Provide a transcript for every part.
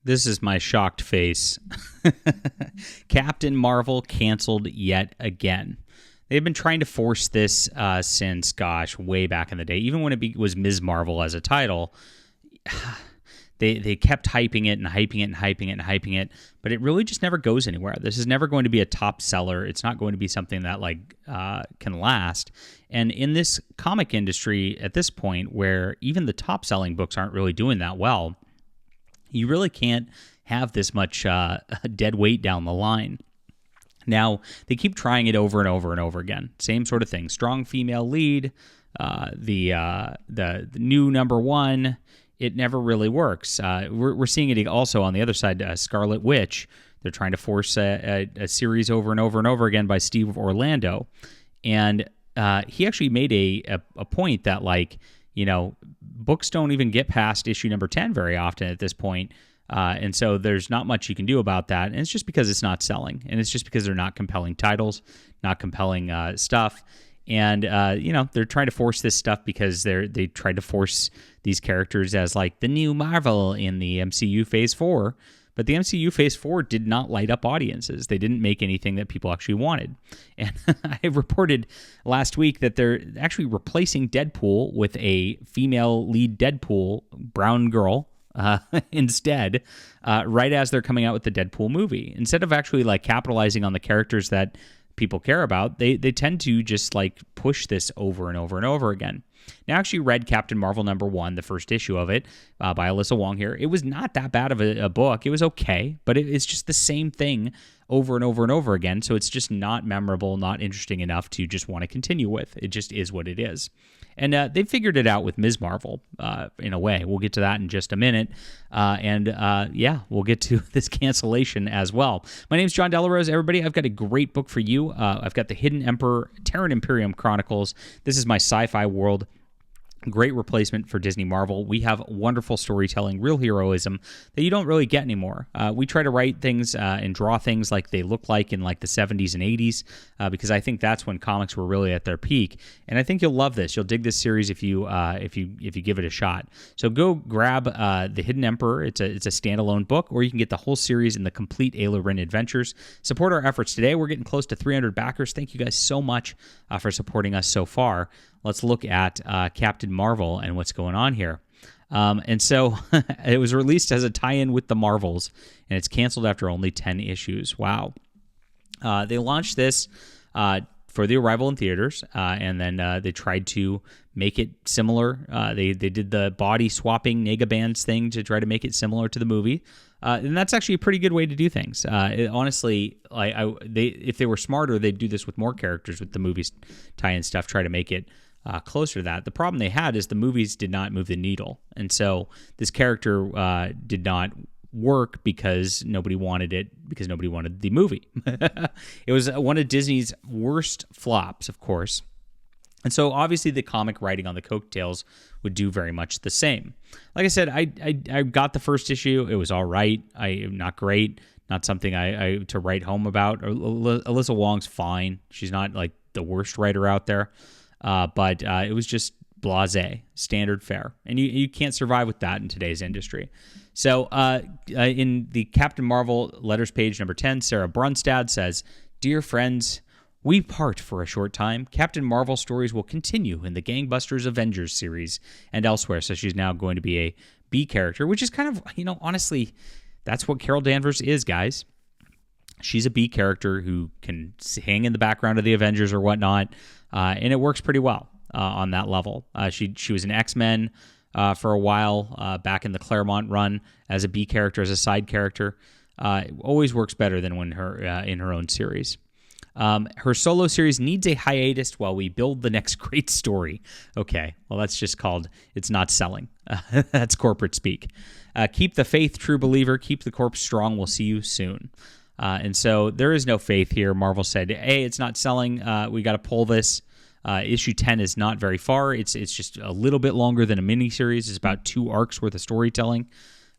This is my shocked face. Captain Marvel canceled yet again. They've been trying to force this since, way back in the day. Even when it was Ms. Marvel as a title, they kept hyping it and hyping it and hyping it and hyping it, but it really just never goes anywhere. This is never going to be a top seller. It's not going to be something that can last. And in this comic industry at this point, where even the top selling books aren't really doing that well, you really can't have this much dead weight down the line. Now, they keep trying it over and over and over again. Same sort of thing. Strong female lead, the new number one. It never really works. We're seeing it also on the other side. Scarlet Witch. They're trying to force a series over and over and over again by Steve Orlando. And he actually made a point that, books don't even get past issue number 10 very often at this point. And so there's not much you can do about that. And it's just because it's not selling. And it's just because they're not compelling titles, not compelling stuff. And, they're trying to force this stuff because they tried to force these characters as the new Marvel in the MCU Phase 4. But the MCU Phase 4 did not light up audiences. They didn't make anything that people actually wanted. And I reported last week that they're actually replacing Deadpool with a female lead Deadpool, brown girl, instead, right as they're coming out with the Deadpool movie. Instead of actually capitalizing on the characters that people care about, they tend to just push this over and over and over again. Now, I actually read Captain Marvel #1, the first issue of it, by Alyssa Wong here. It was not that bad of a book. It was okay, but it's just the same thing over and over and over again, so it's just not memorable, not interesting enough to just want to continue with. It just is what it is. And they figured it out with Ms. Marvel, in a way. We'll get to that in just a minute. We'll get to this cancellation as well. My name's John Delarose, everybody. I've got a great book for you. I've got The Hidden Emperor, Terran Imperium Chronicles. This is my sci-fi world. Great replacement for Disney Marvel. We have wonderful storytelling, real heroism that you don't really get anymore. We try to write things and draw things like they look like in the 70s and 80s because I think that's when comics were really at their peak. And I think you'll love this. You'll dig this series if you give it a shot. So go grab The Hidden Emperor. It's a standalone book, or you can get the whole series in the complete Ayla Rin Adventures. Support our efforts today. We're getting close to 300 backers. Thank you guys so much for supporting us so far. Let's look at Captain Marvel and what's going on here. And so it was released as a tie-in with the Marvels, and it's canceled after only 10 issues. Wow. They launched this for the arrival in theaters, and then they tried to make it similar. They did the body swapping Negabands thing to try to make it similar to the movie. And that's actually a pretty good way to do things. Honestly, if they were smarter, they'd do this with more characters with the movies tie-in stuff, try to make it closer to that. The problem they had is the movies did not move the needle. And so this character did not work because nobody wanted it, because nobody wanted the movie. It was one of Disney's worst flops, of course. And so obviously the comic writing on the coattails would do very much the same. Like I said, I got the first issue. It was all right. Not great. Not something I to write home about. Alyssa Wong's fine. She's not the worst writer out there. But it was just blasé, standard fare. And you can't survive with that in today's industry. So in the Captain Marvel letters page number 10, Sarah Brunstad says, "Dear friends, we part for a short time. Captain Marvel stories will continue in the Gangbusters Avengers series and elsewhere." So she's now going to be a B character, which is kind of, honestly, that's what Carol Danvers is, guys. She's a B character who can hang in the background of the Avengers or whatnot, and it works pretty well on that level. She was an X-Men for a while back in the Claremont run as a B character, as a side character. Always works better than when in her own series. Her solo series needs a hiatus while we build the next great story. Okay, well, that's just called, it's not selling. That's corporate speak. Keep the faith, true believer. Keep the corpse strong. We'll see you soon. And so there is no faith here. Marvel said, hey, it's not selling. We got to pull this. Issue 10 is not very far. It's just a little bit longer than a miniseries. It's about 2 arcs worth of storytelling.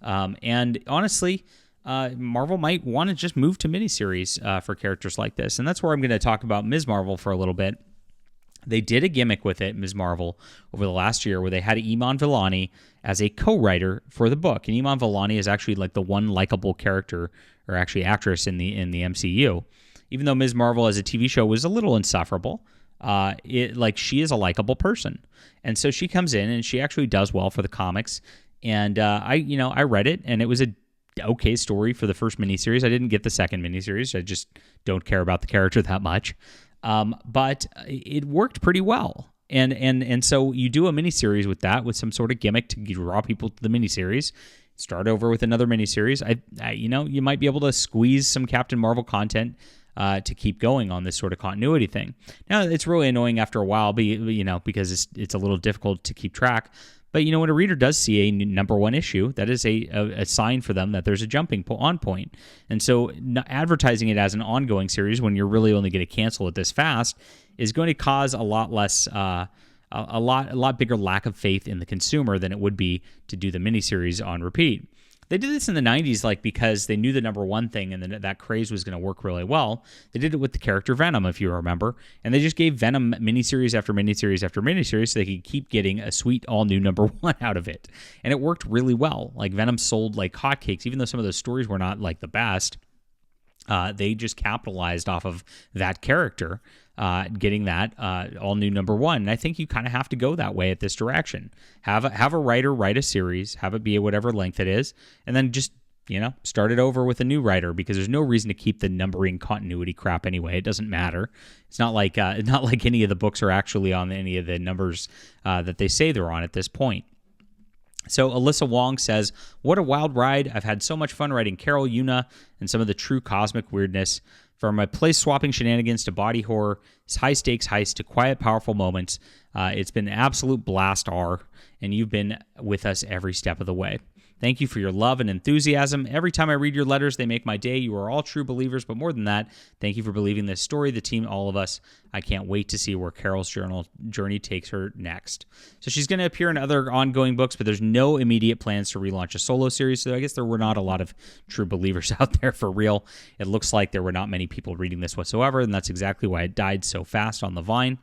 And honestly, Marvel might want to just move to miniseries for characters like this. And that's where I'm going to talk about Ms. Marvel for a little bit. They did a gimmick with it, Ms. Marvel, over the last year where they had Iman Vellani as a co-writer for the book. And Iman Vellani is actually like the one likable character, or actually actress in the MCU. Even though Ms. Marvel as a TV show was a little insufferable, she is a likable person. And so she comes in and she actually does well for the comics. And I read it, and it was a okay story for the first miniseries. I didn't get the second miniseries. I just don't care about the character that much. But it worked pretty well. And so you do a miniseries with that, with some sort of gimmick to draw people to the miniseries. Start over with another miniseries. You might be able to squeeze some Captain Marvel content to keep going on this sort of continuity thing. Now, it's really annoying after a while, because it's a little difficult to keep track. But when a reader does see a number one issue, that is a sign for them that there's a jumping on point. And so advertising it as an ongoing series when you're really only going to cancel it this fast is going to cause a lot less, a lot bigger lack of faith in the consumer than it would be to do the miniseries on repeat. They did this in the 90s, because they knew the number one thing and that craze was going to work really well. They did it with the character Venom, if you remember. And they just gave Venom miniseries after miniseries after miniseries so they could keep getting a sweet all-new number one out of it. And it worked really well. Venom sold like hotcakes, even though some of those stories were not the best. They just capitalized off of that character, getting that all new number one. And I think you kind of have to go that way at this direction. Have a writer write a series, have it be at whatever length it is, and then just start it over with a new writer, because there's no reason to keep the numbering continuity crap anyway. It doesn't matter. It's not like any of the books are actually on any of the numbers that they say they're on at this point. So Alyssa Wong says, "What a wild ride. I've had so much fun writing Carol, Yuna, and some of the true cosmic weirdness. From my place-swapping shenanigans to body horror, high-stakes heists to quiet, powerful moments. It's been an absolute blast, and you've been with us every step of the way. Thank you for your love and enthusiasm. Every time I read your letters, they make my day. You are all true believers, but more than that, thank you for believing this story, the team, all of us. I can't wait to see where Carol's journey takes her next." So she's going to appear in other ongoing books, but there's no immediate plans to relaunch a solo series, so I guess there were not a lot of true believers out there for real. It looks like there were not many people reading this whatsoever, and that's exactly why it died so fast on the vine.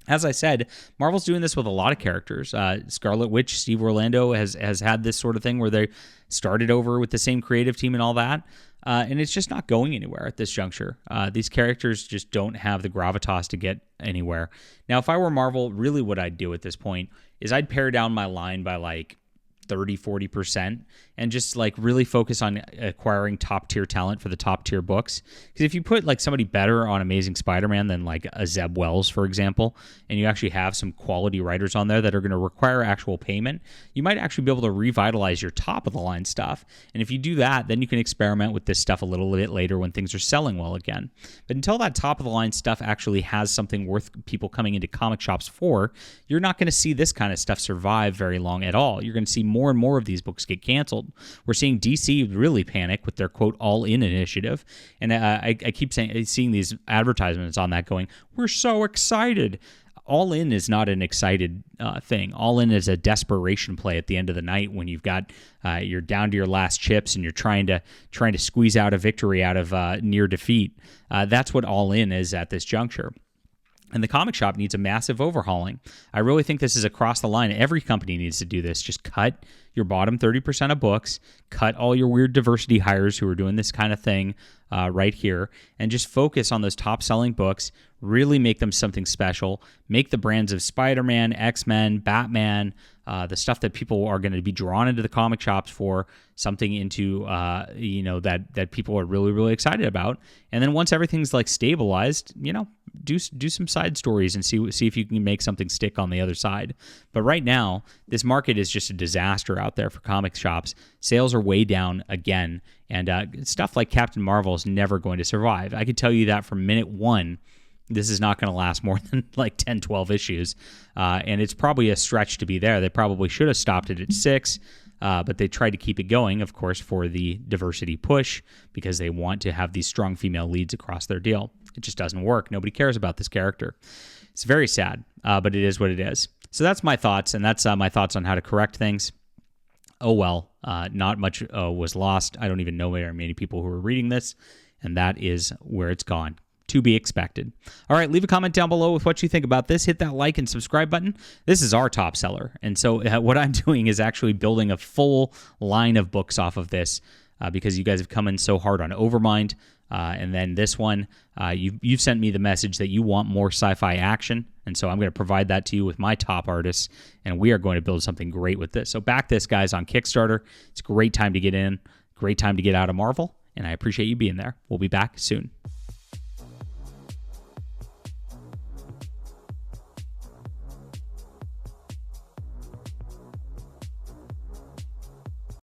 As I said, Marvel's doing this with a lot of characters. Scarlet Witch, Steve Orlando has had this sort of thing where they started over with the same creative team and all that, and it's just not going anywhere at this juncture. These characters just don't have the gravitas to get anywhere. Now, if I were Marvel, really what I'd do at this point is I'd pare down my line by 30-40% and just really focus on acquiring top tier talent for the top tier books. Because if you put somebody better on Amazing Spider-Man than a Zeb Wells, for example, and you actually have some quality writers on there that are going to require actual payment, you might actually be able to revitalize your top of the line stuff. And if you do that, then you can experiment with this stuff a little bit later when things are selling well again. But until that top of the line stuff actually has something worth people coming into comic shops for, you're not going to see this kind of stuff survive very long at all. You're going to see more and more of these books get canceled. We're seeing DC really panic with their quote all-in initiative, and I keep seeing these advertisements on that going, "We're so excited." All in is not an excited thing. All in is a desperation play at the end of the night when you've got you're down to your last chips and you're trying to squeeze out a victory out of near defeat. That's what all in is at this juncture. And the comic shop needs a massive overhauling. I really think this is across the line. Every company needs to do this. Just cut your bottom 30% of books, cut all your weird diversity hires who are doing this kind of thing right here, and just focus on those top-selling books, really make them something special, make the brands of Spider-Man, X-Men, Batman, the stuff that people are going to be drawn into the comic shops for, something into that people are really, really excited about. And then once everything's stabilized, do some side stories and see if you can make something stick on the other side. But right now, this market is just a disaster out there for comic shops. Sales are way down again, and stuff like Captain Marvel is never going to survive. I can tell you that from minute one. This is not going to last more than 10, 12 issues, and it's probably a stretch to be there. They probably should have stopped it at 6, but they tried to keep it going, of course, for the diversity push, because they want to have these strong female leads across their deal. It just doesn't work. Nobody cares about this character. It's very sad, but it is what it is. So that's my thoughts, and that's my thoughts on how to correct things. Oh well, not much was lost. I don't even know very many people who are reading this, and that is where it's gone. to be expected. All right, leave a comment down below with what you think about this. Hit that like and subscribe button. This is our top seller. And so what I'm doing is actually building a full line of books off of this because you guys have come in so hard on Overmind. And then this one, you've sent me the message that you want more sci-fi action. And so I'm going to provide that to you with my top artists. And we are going to build something great with this. So back this, guys, on Kickstarter. It's a great time to get in, great time to get out of Marvel. And I appreciate you being there. We'll be back soon.